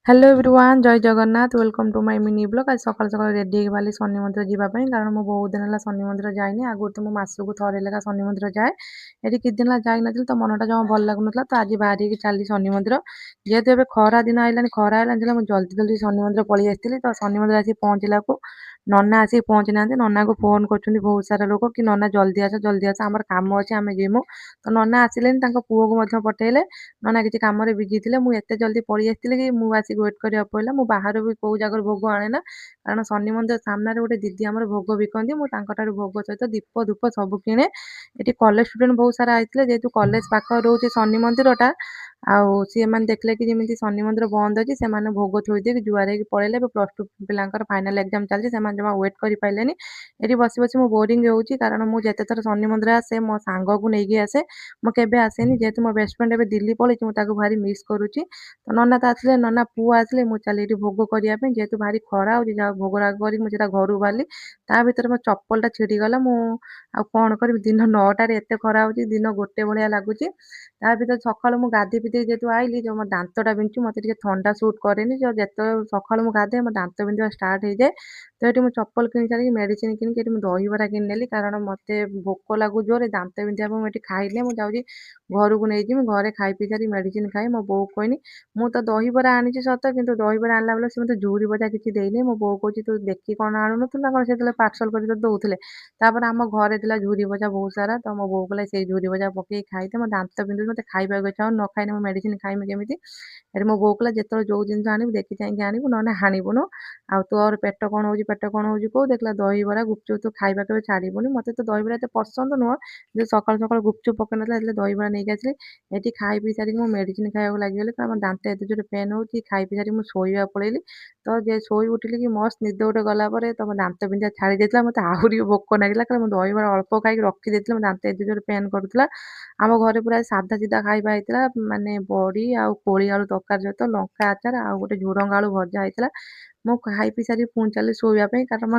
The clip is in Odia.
ହ୍ୟାଲୋ ଏଭ୍ରିୱାନ୍ ଜୟ Jagannath welcome to my mini blog. ଆଜି ସକାଳୁ ସକାଳୁ ରେଡ଼ି ହେଇକି ବାହାରିଲି ଶନି ମନ୍ଦିର ଯିବା ପାଇଁ, କାରଣ ମୁଁ ବହୁତ ଦିନ ହେଲା ଶନି ମନ୍ଦିର ଯାଇନି। ଆଗରୁ ତ ମୁଁ ମାସକୁ ଥରେ ଲେଖା ଶନି ମନ୍ଦିର ଯାଏ। ଏଠି କିଛି ଦିନ ହେଲା ଯାଇନଥିଲି ତ ମନଟା ଜମା ଭଲ ଲାଗୁନଥିଲା, ତ ଆଜି ବାହାରିକି ଚାଲିଲି ଶନି ମନ୍ଦିର। ଯେହେତୁ ଏବେ ଖରା ଦିନ ଆଇଲାଣି, ଖରା ହେଲାଣି ମୁଁ ଜଲ୍ଦି ଜଲ୍ଦି ଶନି ମନ୍ଦିର ପଳେଇ ଆସିଥିଲି। ତ ଶନି ମନ୍ଦିର ଆସିକି ପହଞ୍ଚିଲାକୁ ନନା ଆସିକି ପହଞ୍ଚି ନାହାନ୍ତି। ନନାକୁ ଫୋନ୍ କରୁଛନ୍ତି ବହୁତ ସାରା ଲୋକ କି ନନା ଜଲ୍ଦି ଆସ ଆମର କାମ ଅଛି ଆମେ ଯିମୁ। ତ ନନା ଆସିଲେନି, ତାଙ୍କ ପୁଅକୁ ମଧ୍ୟ ପଠେଇଲେ। ନନା କିଛି କାମରେ ବିଜି ଥିଲେ। ମୁଁ ଏତେ ଜଲ୍ଦି ପଳେଇ ଆସିଥିଲି କି ମୁଁ ଆସିକି ୱେଟ୍ କରିବାକୁ ପଡ଼ିଲା। ମୁଁ ବାହାରୁ ବି କୋଉ ଜାଗାରୁ ଭୋଗ ଆଣେନା, କାରଣ ଶନି ମନ୍ଦିର ସାମ୍ନାରେ ଗୋଟେ ଦିଦି ଆମର ଭୋଗ ବିକନ୍ତି। ମୁଁ ତାଙ୍କଠାରୁ ଭୋଗ ସହିତ ଦୀପ ଧୂପ ସବୁ କିଣେ। ଏଠି କଲେଜ ଷ୍ଟୁଡେଣ୍ଟ ବହୁତ ସାରା ଆଇଥିଲେ, ଯେହେତୁ କଲେଜ ପାଖରେ ରହୁଛି ଶନି ମନ୍ଦିରଟା। ଆଉ ସେମାନେ ଦେଖିଲେ କି ଯେମିତି ଶନି ମନ୍ଦିର ବନ୍ଦ ଅଛି, ସେମାନେ ଭୋଗ ଥୋଇ ଦେଇକି ଜୁହାର ହେଇକି ପଳେଇଲେ। ଏବେ +2 ପିଲାଙ୍କର ଫାଇନାଲ ଏକ୍ଜାମ ଚାଲିଛି, ସେମାନେ ଜମା ୱେଟ୍ କରିପାରିଲେନି। ଏଠି ବସି ବସି ମୁଁ ବୋରିଂ ହେଉଛି, କାରଣ ମୁଁ ଯେତେଥର ଶନି ମନ୍ଦିର ଆସେ ମୋ ସାଙ୍ଗକୁ ନେଇକି ଆସେ। ମୁଁ କେବେ ଆସେନି, ଯେହେତୁ ମୋ ବେଷ୍ଟ ଫ୍ରେଣ୍ଡ ଏବେ ଦିଲ୍ଲୀ ପଳେଇଛି, ମୁଁ ତାକୁ ଭାରି ମିସ୍ କରୁଛି। ତ ନନା ତ ଆସିଲେ, ନନା ପୁଅ ଆସିଲେ, ମୁଁ ଚାଲିଲି ଏଠି ଭୋଗ କରିବା ପାଇଁ। ଯେହେତୁ ଭାରି ଖରା ହେଉଛି, ଯାହା ଭୋଗ ରାଗ କରିକି ମୁଁ ସେଟା ଘରୁ ବାହାରିଲି। ତା ଭିତରେ ମୋ ଚପଲଟା ଛିଡ଼ିଗଲା। ମୁଁ ଆଉ କ'ଣ କରିବି, ଦିନ 9ଟାରେ ଏତେ ଖରା ହେଉଛି, ଦିନ 1 ଭଳିଆ ଲାଗୁଛି। ତା ଭିତରେ ସକାଳୁ ମୁଁ ଗାଧେଇ ପାଧେଇ ଯେହେତୁ ଆଇଲି, ଯୋଉ ମୋ ଦାନ୍ତଟା ବିନ୍ଧୁଛି, ମୋତେ ଟିକେ ଥଣ୍ଡା ସୁଟ୍ କରେନି। ଯେତେବେଳେ ସକାଳୁ ମୁଁ ଗାଧାଏ ମୋ ଦାନ୍ତ ବିନ୍ଧିବା ଷ୍ଟାର୍ଟ ହେଇଯାଏ। ତ ଏଠି ମୁଁ ଚପଲ କିଣି ସାରିକି ମେଡ଼ିସିନ କିଣିକି ଏଠି ମୁଁ ଦହିବରା କିଣି ନେଲି, କାରଣ ମୋତେ ଭୋକ ଲାଗୁଛି ଜୋରରେ, ଦାନ୍ତ ବିନ୍ଧିବା ପାଇଁ ମୁଁ ଏଠି ଖାଇଲେ ମୁଁ ଯାଉଛି ଘରକୁ ନେଇଯିବି। ଘରେ ଖାଇ ପିଇ ସାରି ମେଡ଼ିସିନ ଖାଇ ମୋ ବୋଉକୁ କହିନି। ମୁଁ ତ ଦହିବରା ଆଣିଛି ସତ, କିନ୍ତୁ ଦହିବରା ଆଣିଲା ବେଳେ ସେ ମୋତେ ଝୁରି ଭଜା କିଛି ଦେଇନି। ମୋ ବୋଉ କହୁଛି ତୁ ଦେଖି କ'ଣ ଆଣୁନଥିଲୁ ନା କ'ଣ, ସେତେବେଳେ ପାର୍ସଲ କରି ତତେ ଦଉଥିଲେ। ତାପରେ ଆମ ଘରେ ଥିଲା ଝୁରି ଭଜା ବହୁତ ସାରା, ତ ମୋ ବୋଉ କହିଲା ସେଇ ଝୁରି ଭଜା ପକେଇକି ଖାଇଦେ, ମୋ ଦାନ୍ତ ବିନ୍ଧୁଛି, ମୋତେ ଖାଇବାକୁ ଇଚ୍ଛା ହଉନି, ନ ଖାଇଲେ ମୁଁ ମେଡ଼ିସିନ ଖାଇମି କେମିତି। ଏଠି ମୋ ବୋଉ କହିଲା ଯେତେବେଳେ ଯୋଉ ଜିନିଷ ଆଣିବୁ ଦେଖି ଚାହିଁକି ଆଣିବୁ, ନହେଲେ ଆଣିବୁନୁ। ଆଉ ତୋର ପେଟ କ'ଣ ହଉଛି କୋଉ, ଦେଖିଲା ଦହିବରା ଗୁପଚୁପ ତୁ ଖାଇବା କେବେ ଛାଡ଼ିବୁନି। ମୋତେ ତ ଦହିବରା ଏତେ ପସନ୍ଦ ନୁହଁ, ଯେ ସକାଳୁ ସକାଳୁ ଗୁପଚୁପ ପକେଇ ନଥିଲା, ହେଲେ ଦହିବରା ନେଇକି ଆସିଲି। ଏଠି ଖାଇ ପିଇ ସାରିକି ମୁଁ ମେଡ଼ିସିନ ଖାଇବାକୁ ଲାଗିଗଲି, କାରଣ ମୋ ଦାନ୍ତ ଏତେ ଜୋରେ ପେନ୍ ହେଉଛି। ଖାଇ ପିଇ ସାରିକି ମୁଁ ଶୋଇବାକୁ ପଳେଇଲି। ତ ଯେ ଶୋଇ ଉଠିଲି କି ମସ୍ତ ନିଦ ଗୋଟେ ଗଲା ପରେ ତ ମୋ ଦାନ୍ତ ବିନ୍ଧା ଛାଡ଼ି ଯାଇଥିଲା। ମୋତେ ଆହୁରି ଭୋକ ଲାଗିଲା, କାରଣ ମୁଁ ଦହିବରା ଅଳ୍ପ ଖାଇକି ରଖିଦେଇଥିଲି, ମୋ ଦାନ୍ତ ଏତେ ଜୋରେ ପେନ୍ କରୁଥିଲା। ଆମ ଘରେ ପୁରା ସାଧା ସିଧା ଖାଇବା ହେଇଥିଲା, ମାନେ ବଡ଼ି ଆଉ କୋଳି ଆଳୁ ତରକାରୀ ସହିତ ଲଙ୍କା ଆଚାର ଆଉ ଗୋଟେ ଝୁଡ଼ଙ୍ଗ ଆଳୁ ଭଜା ହେଇଥିଲା। ମୁଁ ଖାଇ ପିଇ ସାରି ପୁଣି ଚାଲିଲି ଶୋଇବା ପାଇଁ, କାରଣ ମୋ